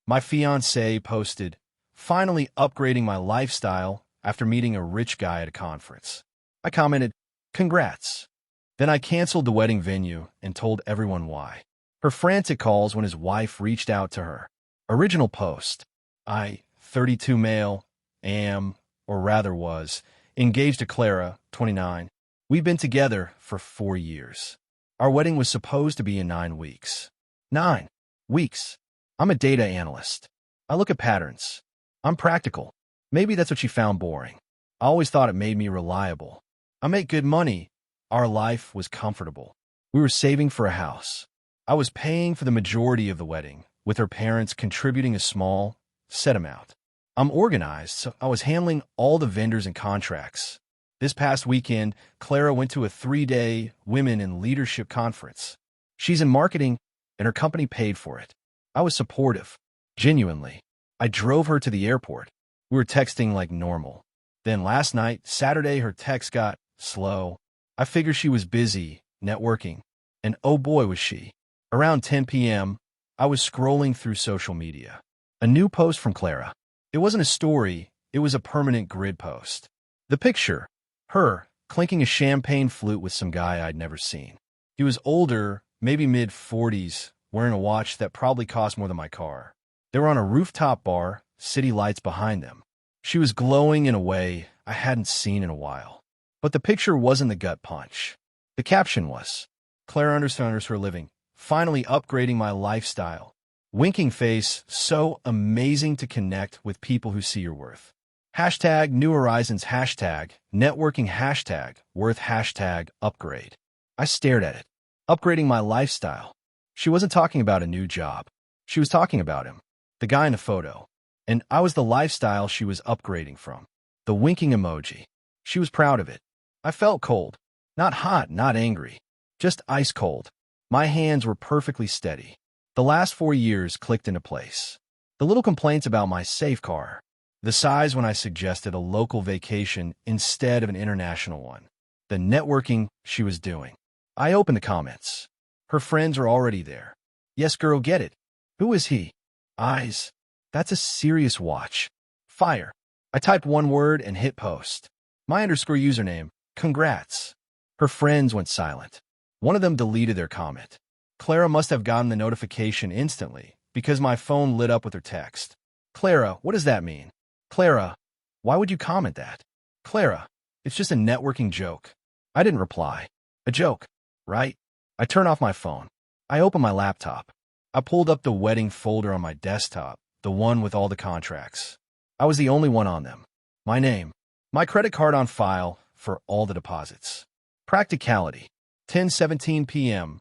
My fiancée posted, finally upgrading my lifestyle after meeting a rich guy at a conference. I commented, congrats. Then I canceled the wedding venue and told everyone why. Her frantic calls when his wife reached out to her. Original post. I, 32 male, am, or rather was, engaged to Clara, 29. We've been together for 4 years. Our wedding was supposed to be in 9 weeks. 9 weeks. I'm a data analyst. I look at patterns. I'm practical. Maybe that's what she found boring. I always thought it made me reliable. I make good money. Our life was comfortable. We were saving for a house. I was paying for the majority of the wedding, with her parents contributing a small, set amount. I'm organized, so I was handling all the vendors and contracts. This past weekend, Clara went to a 3-day Women in Leadership conference. She's in marketing, and her company paid for it. I was supportive. Genuinely. I drove her to the airport. We were texting like normal. Then last night, Saturday, her text got slow. I figured she was busy, networking. And oh boy was she. Around 10 p.m., I was scrolling through social media. A new post from Clara. It wasn't a story, it was a permanent grid post. The picture, her, clinking a champagne flute with some guy I'd never seen. He was older, maybe mid-40s, wearing a watch that probably cost more than my car. They were on a rooftop bar, city lights behind them. She was glowing in a way I hadn't seen in a while. But the picture wasn't the gut punch. The caption was, Clara understands her living, finally upgrading my lifestyle. Winking face, so amazing to connect with people who see your worth. Hashtag New Horizons, hashtag networking, hashtag worth, hashtag upgrade. I stared at it. Upgrading my lifestyle. She wasn't talking about a new job. She was talking about him, the guy in the photo. And I was the lifestyle she was upgrading from. The winking emoji. She was proud of it. I felt cold. Not hot, not angry. Just ice cold. My hands were perfectly steady. The last 4 years clicked into place. The little complaints about my safe car. The size when I suggested a local vacation instead of an international one. The networking she was doing. I opened the comments. Her friends are already there. Yes, girl, get it. Who is he? Eyes. That's a serious watch. Fire. I typed one word and hit post. My underscore username. Congrats. Her friends went silent. One of them deleted their comment. Clara must have gotten the notification instantly because my phone lit up with her text. Clara, what does that mean? Clara, why would you comment that? Clara, it's just a networking joke. I didn't reply. A joke, right? I turned off my phone. I opened my laptop. I pulled up the wedding folder on my desktop, the one with all the contracts. I was the only one on them. My name. My credit card on file for all the deposits. Practicality. 10:17 p.m.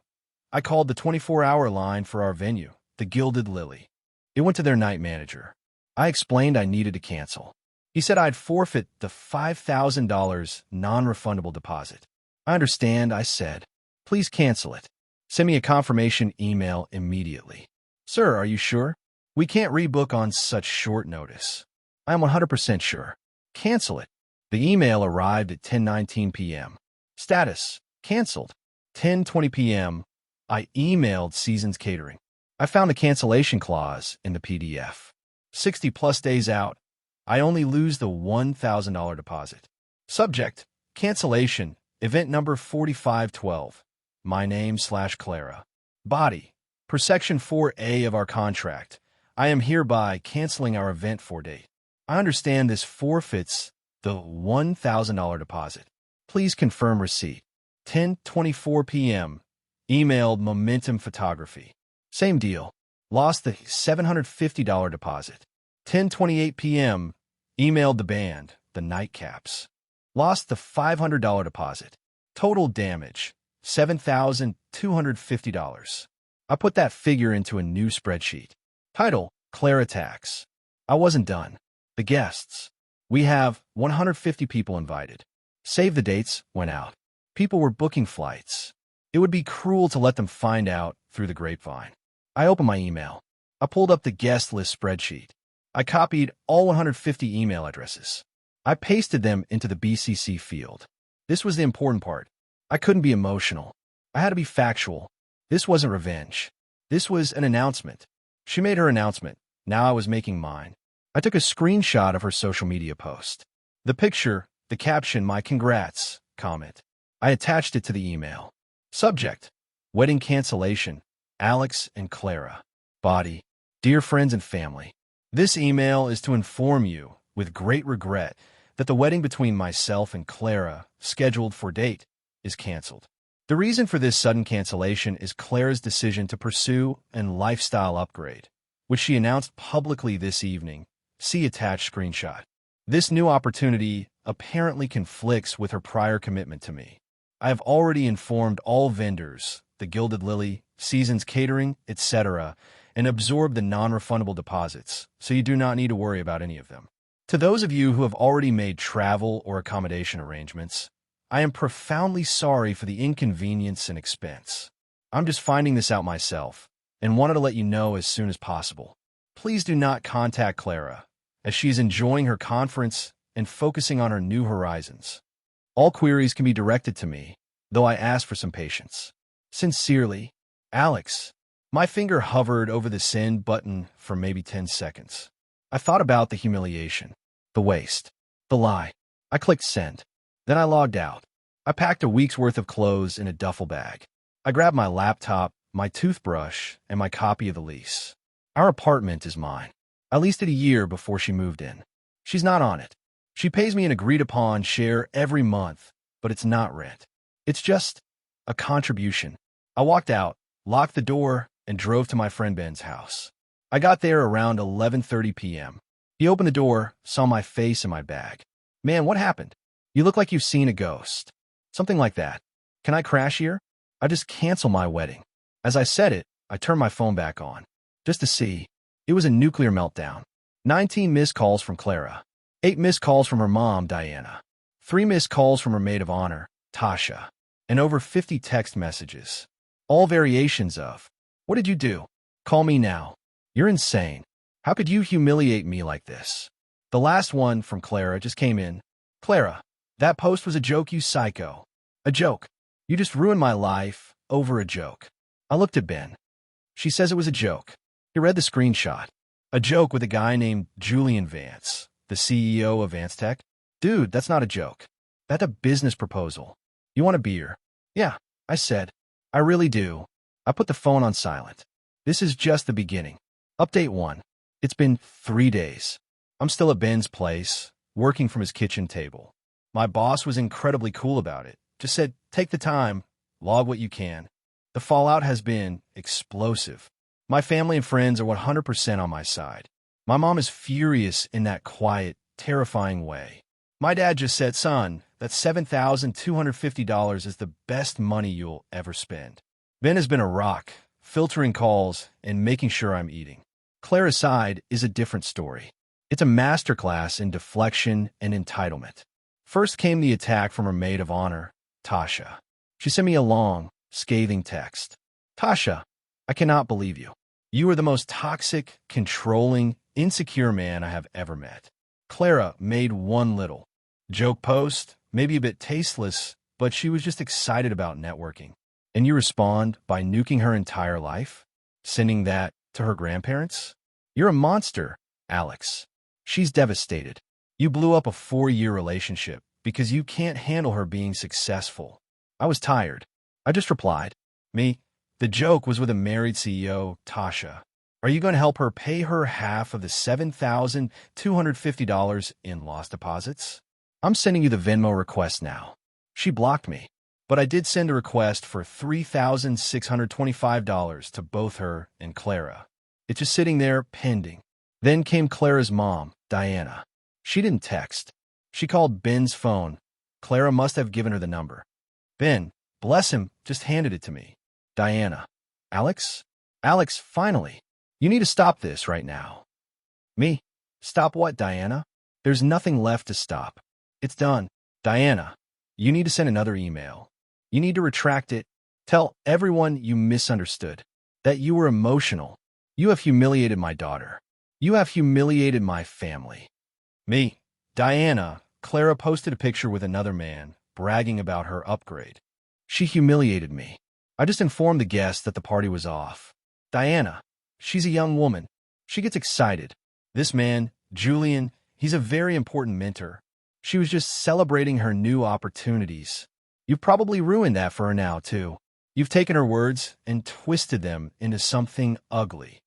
I called the 24-hour line for our venue, the Gilded Lily. It went to their night manager. I explained I needed to cancel. He said I'd forfeit the $5,000 non-refundable deposit. I understand, I said. Please cancel it. Send me a confirmation email immediately. Sir, are you sure? We can't rebook on such short notice. I am 100% sure. Cancel it. The email arrived at 10:19 p.m. Status. Canceled. 10:20 p.m. I emailed Seasons Catering. I found a cancellation clause in the PDF. 60+ days out. I only lose the $1,000 deposit. Subject. Cancellation. Event number 4512. My name / Clara. Body. Per Section 4A of our contract, I am hereby canceling our event for date. I understand this forfeits the $1,000 deposit. Please confirm receipt. 10:24 p.m. Emailed Momentum Photography. Same deal. Lost the $750 deposit. 10:28 p.m. Emailed the band, the Nightcaps. Lost the $500 deposit. Total damage, $7,250. I put that figure into a new spreadsheet. Title, Clara Tax. I wasn't done. The guests. We have 150 people invited. Save the dates went out. People were booking flights. It would be cruel to let them find out through the grapevine. I opened my email. I pulled up the guest list spreadsheet. I copied all 150 email addresses. I pasted them into the BCC field. This was the important part. I couldn't be emotional. I had to be factual. This wasn't revenge. This was an announcement. She made her announcement. Now I was making mine. I took a screenshot of her social media post. The picture, the caption, my congrats comment. I attached it to the email. Subject: wedding cancellation, Alex and Clara. Body: dear friends and family. This email is to inform you, with great regret, that the wedding between myself and Clara, scheduled for date, is canceled. The reason for this sudden cancellation is Clara's decision to pursue a lifestyle upgrade, which she announced publicly this evening. See attached screenshot. This new opportunity apparently conflicts with her prior commitment to me. I have already informed all vendors, the Gilded Lily, Seasons Catering, etc., and absorbed the non-refundable deposits, so you do not need to worry about any of them. To those of you who have already made travel or accommodation arrangements, I am profoundly sorry for the inconvenience and expense. I'm just finding this out myself and wanted to let you know as soon as possible. Please do not contact Clara, as she is enjoying her conference and focusing on her new horizons. All queries can be directed to me, though I ask for some patience. Sincerely, Alex. My finger hovered over the send button for maybe 10 seconds. I thought about the humiliation, the waste, the lie. I clicked send. Then I logged out. I packed a week's worth of clothes in a duffel bag. I grabbed my laptop, my toothbrush, and my copy of the lease. Our apartment is mine. I leased it a year before she moved in. She's not on it. She pays me an agreed-upon share every month, but it's not rent. It's just a contribution. I walked out, locked the door, and drove to my friend Ben's house. I got there around 11:30 p.m. He opened the door, saw my face and my bag. Man, what happened? You look like you've seen a ghost. Something like that. Can I crash here? I just cancel my wedding. As I said it, I turned my phone back on, just to see. It was a nuclear meltdown. 19 missed calls from Clara. 8 missed calls from her mom, Diana. 3 missed calls from her maid of honor, Tasha. And over 50 text messages. All variations of, "What did you do? Call me now. You're insane. How could you humiliate me like this?" The last one from Clara just came in. "Clara, that post was a joke, you psycho. A joke. You just ruined my life over a joke." I looked at Ben. She says it was a joke. He read the screenshot. A joke with a guy named Julian Vance, the CEO of Vance Tech. Dude, that's not a joke. That's a business proposal. You want a beer? Yeah, I said. I really do. I put the phone on silent. This is just the beginning. Update 1. It's been 3 days. I'm still at Ben's place, working from his kitchen table. My boss was incredibly cool about it. Just said, take the time, log what you can. The fallout has been explosive. My family and friends are 100% on my side. My mom is furious in that quiet, terrifying way. My dad just said, son, that $7,250 is the best money you'll ever spend. Ben has been a rock, filtering calls and making sure I'm eating. Clara's side is a different story. It's a masterclass in deflection and entitlement. First came the attack from her maid of honor, Tasha. She sent me a long, scathing text. Tasha, I cannot believe you. You are the most toxic, controlling, insecure man I have ever met. Clara made one little joke post, maybe a bit tasteless, but she was just excited about networking. And you respond by nuking her entire life? Sending that to her grandparents? You're a monster, Alex. She's devastated. You blew up a 4-year relationship because you can't handle her being successful. I was tired. I just replied, me. The joke was with a married CEO, Tasha. Are you going to help her pay her half of the $7,250 in lost deposits? I'm sending you the Venmo request now. She blocked me, but I did send a request for $3,625 to both her and Clara. It's just sitting there pending. Then came Clara's mom, Diana. She didn't text. She called Ben's phone. Clara must have given her the number. Ben, bless him, just handed it to me. Diana. Alex? Alex, finally. You need to stop this right now. Me? Stop what, Diana? There's nothing left to stop. It's done. Diana, you need to send another email. You need to retract it. Tell everyone you misunderstood. That you were emotional. You have humiliated my daughter. You have humiliated my family. Me? Diana. Clara posted a picture with another man, bragging about her upgrade. She humiliated me. I just informed the guests that the party was off. Diana. She's a young woman. She gets excited. This man, Julian, he's a very important mentor. She was just celebrating her new opportunities. You've probably ruined that for her now, too. You've taken her words and twisted them into something ugly.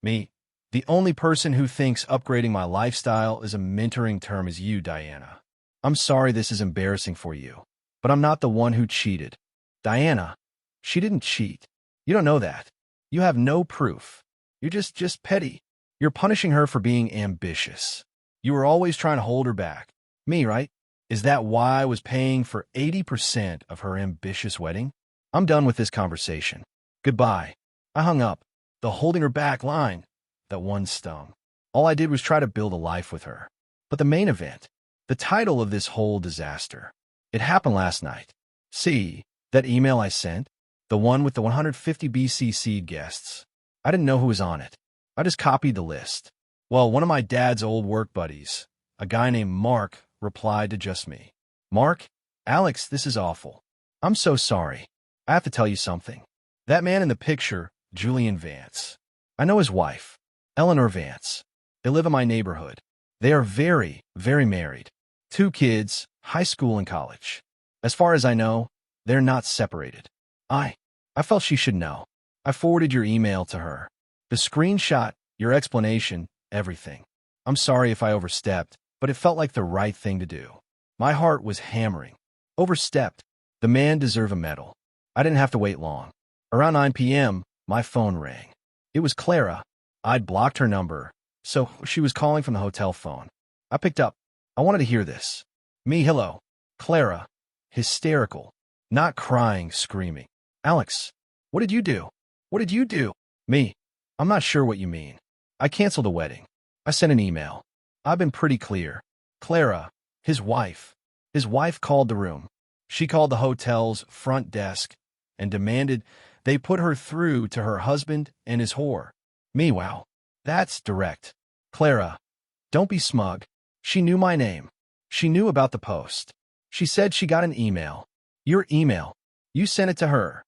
Me, the only person who thinks upgrading my lifestyle is a mentoring term is you, Diana. I'm sorry this is embarrassing for you, but I'm not the one who cheated. Diana, she didn't cheat. You don't know that. You have no proof. You're just petty. You're punishing her for being ambitious. You were always trying to hold her back. Me, right? Is that why I was paying for 80% of her ambitious wedding? I'm done with this conversation. Goodbye. I hung up. The holding her back line, that one stung. All I did was try to build a life with her. But the main event, the title of this whole disaster, it happened last night. See, that email I sent? The one with the 150 BCC guests. I didn't know who was on it. I just copied the list. Well, one of my dad's old work buddies, a guy named Mark, replied to just me. Mark, Alex, this is awful. I'm so sorry. I have to tell you something. That man in the picture, Julian Vance. I know his wife, Eleanor Vance. They live in my neighborhood. They are very, very married. 2 kids, high school and college. As far as I know, they're not separated. I felt she should know. I forwarded your email to her. The screenshot, your explanation, everything. I'm sorry if I overstepped, but it felt like the right thing to do. My heart was hammering. Overstepped. The man deserved a medal. I didn't have to wait long. Around 9 p.m., my phone rang. It was Clara. I'd blocked her number, so she was calling from the hotel phone. I picked up. I wanted to hear this. Me, hello. Clara. Hysterical. Not crying, screaming. Alex, what did you do? What did you do? Me. I'm not sure what you mean. I canceled the wedding. I sent an email. I've been pretty clear. Clara, his wife. His wife called the room. She called the hotel's front desk and demanded they put her through to her husband and his whore. Me, wow. That's direct. Clara, don't be smug. She knew my name. She knew about the post. She said she got an email. Your email. You sent it to her.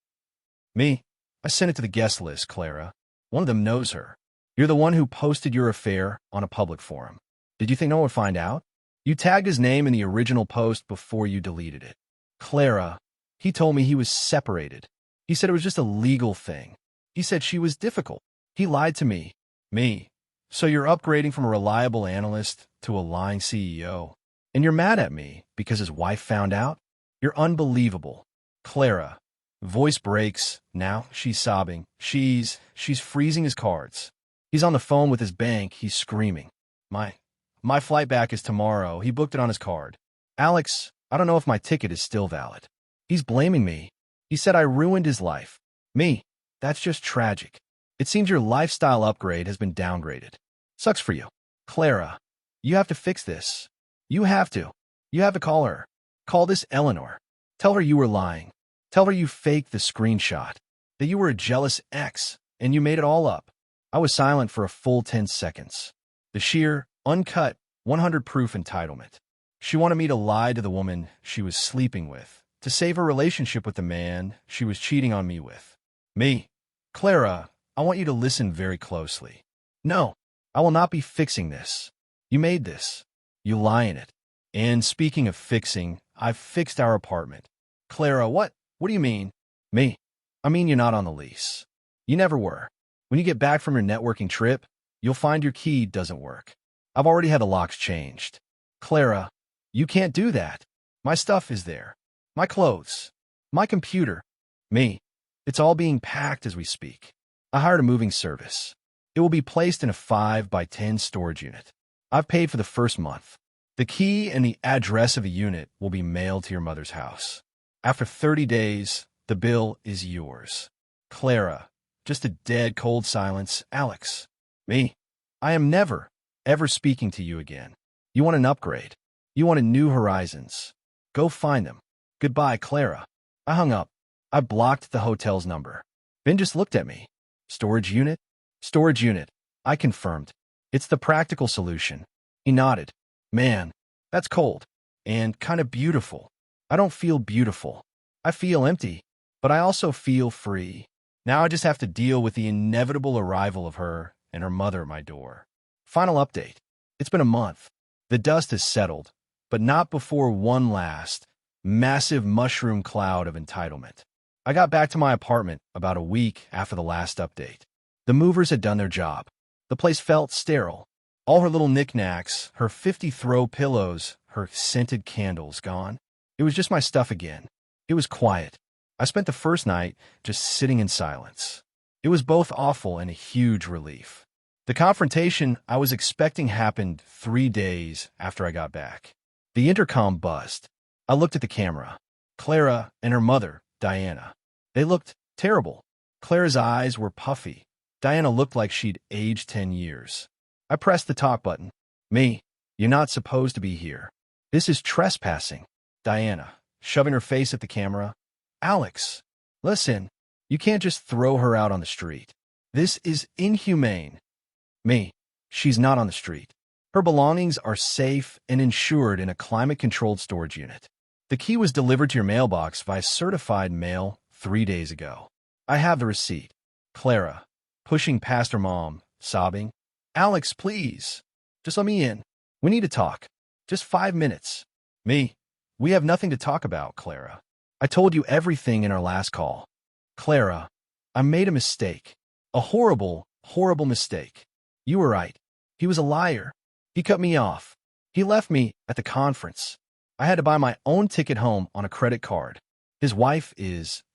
Me, I sent it to the guest list, Clara. One of them knows her. You're the one who posted your affair on a public forum. Did you think no one would find out? You tagged his name in the original post before you deleted it. Clara, he told me he was separated. He said it was just a legal thing. He said she was difficult. He lied to me. Me. So you're upgrading from a reliable analyst to a lying CEO. And you're mad at me because his wife found out? You're unbelievable. Clara. Voice breaks. Now she's sobbing. She's freezing his cards. He's on the phone with his bank. He's screaming. My flight back is tomorrow. He booked it on his card. Alex, I don't know if my ticket is still valid. He's blaming me. He said I ruined his life. Me. That's just tragic. It seems your lifestyle upgrade has been downgraded. Sucks for you. Clara, you have to fix this. You have to. You have to call her. Call this Eleanor. Tell her you were lying. Tell her you faked the screenshot. That you were a jealous ex, and you made it all up. I was silent for a full 10 seconds. The sheer, uncut, 100 proof entitlement. She wanted me to lie to the woman she was sleeping with, to save her relationship with the man she was cheating on me with. Me. Clara, I want you to listen very closely. No, I will not be fixing this. You made this. You lie in it. And speaking of fixing, I've fixed our apartment. Clara, what? What do you mean? Me. I mean you're not on the lease. You never were. When you get back from your networking trip, you'll find your key doesn't work. I've already had the locks changed. Clara, you can't do that. My stuff is there. My clothes. My computer. Me. It's all being packed as we speak. I hired a moving service. It will be placed in a 5 by 10 storage unit. I've paid for the first month. The key and the address of a unit will be mailed to your mother's house. After 30 days, the bill is yours. Clara, just a dead cold silence. Alex. Me. I am never, ever speaking to you again. You want an upgrade. You wanted new horizons. Go find them. Goodbye, Clara. I hung up. I blocked the hotel's number. Ben just looked at me. Storage unit? Storage unit. I confirmed. It's the practical solution. He nodded. Man, that's cold. And kind of beautiful. I don't feel beautiful. I feel empty. But I also feel free. Now I just have to deal with the inevitable arrival of her and her mother at my door. Final update. It's been a month. The dust has settled, but not before one last, massive mushroom cloud of entitlement. I got back to my apartment about a week after the last update. The movers had done their job. The place felt sterile. All her little knickknacks, her 50 throw pillows, her scented candles gone. It was just my stuff again. It was quiet. I spent the first night just sitting in silence. It was both awful and a huge relief. The confrontation I was expecting happened 3 days after I got back. The intercom buzzed. I looked at the camera. Clara and her mother, Diana. They looked terrible. Clara's eyes were puffy. Diana looked like she'd aged 10 years. I pressed the talk button. Me, you're not supposed to be here. This is trespassing. Diana, shoving her face at the camera. Alex, listen, you can't just throw her out on the street. This is inhumane. Me, she's not on the street. Her belongings are safe and insured in a climate-controlled storage unit. The key was delivered to your mailbox via certified mail 3 days ago. I have the receipt. Clara, pushing past her mom, sobbing. Alex, please. Just let me in. We need to talk. Just 5 minutes. Me, we have nothing to talk about, Clara. I told you everything in our last call. Clara, I made a mistake. A horrible, horrible mistake. You were right. He was a liar. He cut me off. He left me at the conference. I had to buy my own ticket home on a credit card. His wife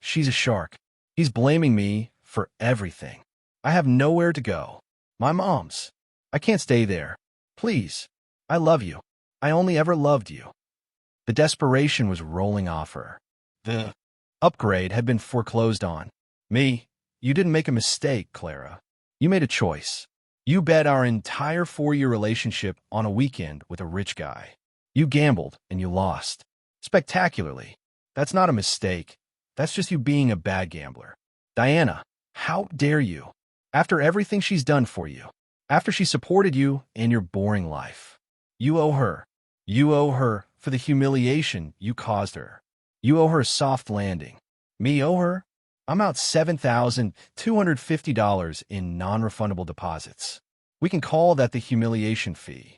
she's a shark. He's blaming me for everything. I have nowhere to go. My mom's. I can't stay there. Please. I love you. I only ever loved you. The desperation was rolling off her. The upgrade had been foreclosed on. Me, you didn't make a mistake, Clara. You made a choice. You bet our entire 4-year relationship on a weekend with a rich guy. You gambled and you lost. Spectacularly. That's not a mistake. That's just you being a bad gambler. Diana, how dare you? After everything she's done for you. After she supported you in your boring life. You owe her. You owe her for the humiliation you caused her. You owe her a soft landing. Me owe her? I'm out $7,250 in non-refundable deposits. We can call that the humiliation fee.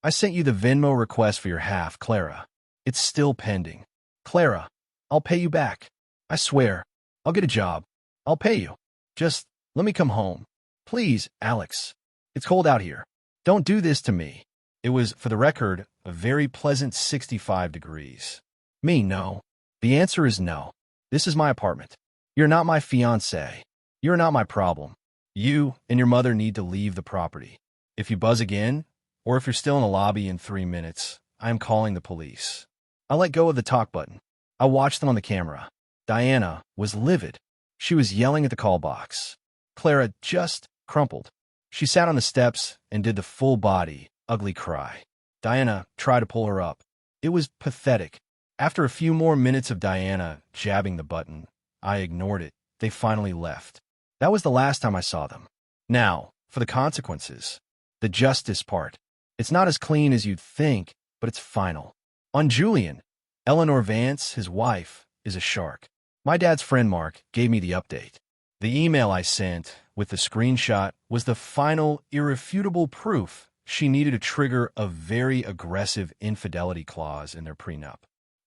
I sent you the Venmo request for your half, Clara. It's still pending. Clara, I'll pay you back. I swear. I'll get a job. I'll pay you. Just let me come home. Please, Alex. It's cold out here. Don't do this to me. It was, for the record, a very pleasant 65 degrees. Me, no. The answer is no. This is my apartment. You're not my fiancé. You're not my problem. You and your mother need to leave the property. If you buzz again, or if you're still in the lobby in 3 minutes, I am calling the police. I let go of the talk button. I watched them on the camera. Diana was livid. She was yelling at the call box. Clara just crumpled. She sat on the steps and did the full-body, ugly cry. Diana tried to pull her up. It was pathetic. After a few more minutes of Diana jabbing the button, I ignored it. They finally left. That was the last time I saw them. Now, for the consequences. The justice part. It's not as clean as you'd think, but it's final. On Julian, Eleanor Vance, his wife, is a shark. My dad's friend Mark gave me the update. The email I sent with the screenshot was the final, irrefutable proof she needed to trigger a very aggressive infidelity clause in their prenup.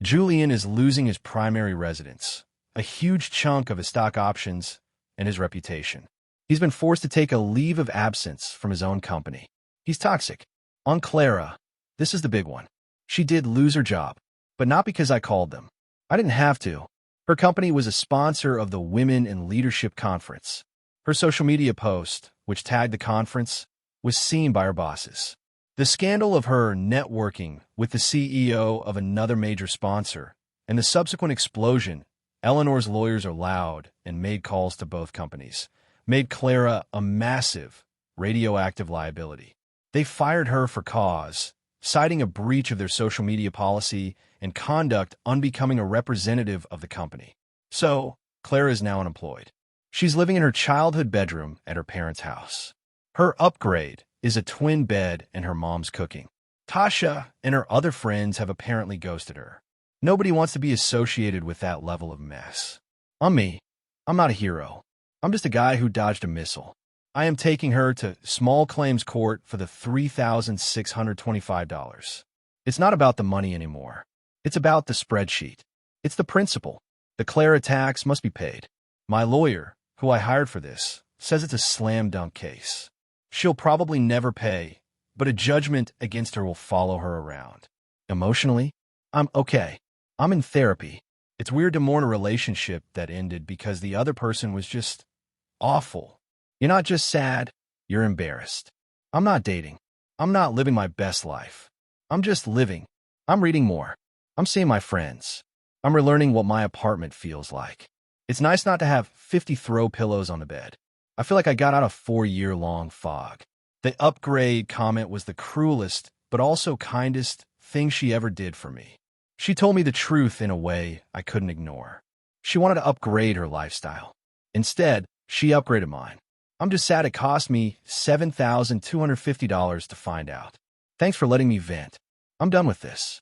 Julian is losing his primary residence, a huge chunk of his stock options, and his reputation. He's been forced to take a leave of absence from his own company. He's toxic. On Clara, this is the big one. She did lose her job, but not because I called them. I didn't have to. Her company was a sponsor of the Women in Leadership Conference. Her social media post, which tagged the conference, was seen by her bosses. The scandal of her networking with the CEO of another major sponsor and the subsequent explosion, Eleanor's lawyers are loud and made calls to both companies, made Clara a massive radioactive liability. They fired her for cause, citing a breach of their social media policy and conduct unbecoming a representative of the company. So, Clara is now unemployed. She's living in her childhood bedroom at her parents' house. Her upgrade is a twin bed and her mom's cooking. Tasha and her other friends have apparently ghosted her. Nobody wants to be associated with that level of mess. I'm me. I'm not a hero. I'm just a guy who dodged a missile. I am taking her to small claims court for the $3,625. It's not about the money anymore. It's about the spreadsheet. It's the principle. The Clara tax must be paid. My lawyer, who I hired for this, says it's a slam dunk case. She'll probably never pay, but a judgment against her will follow her around. Emotionally, I'm okay. I'm in therapy. It's weird to mourn a relationship that ended because the other person was just awful. You're not just sad, you're embarrassed. I'm not dating. I'm not living my best life. I'm just living. I'm reading more. I'm seeing my friends. I'm relearning what my apartment feels like. It's nice not to have 50 throw pillows on the bed. I feel like I got out of 4-year-long fog. The upgrade comment was the cruelest, but also kindest thing she ever did for me. She told me the truth in a way I couldn't ignore. She wanted to upgrade her lifestyle. Instead, she upgraded mine. I'm just sad it cost me $7,250 to find out. Thanks for letting me vent. I'm done with this.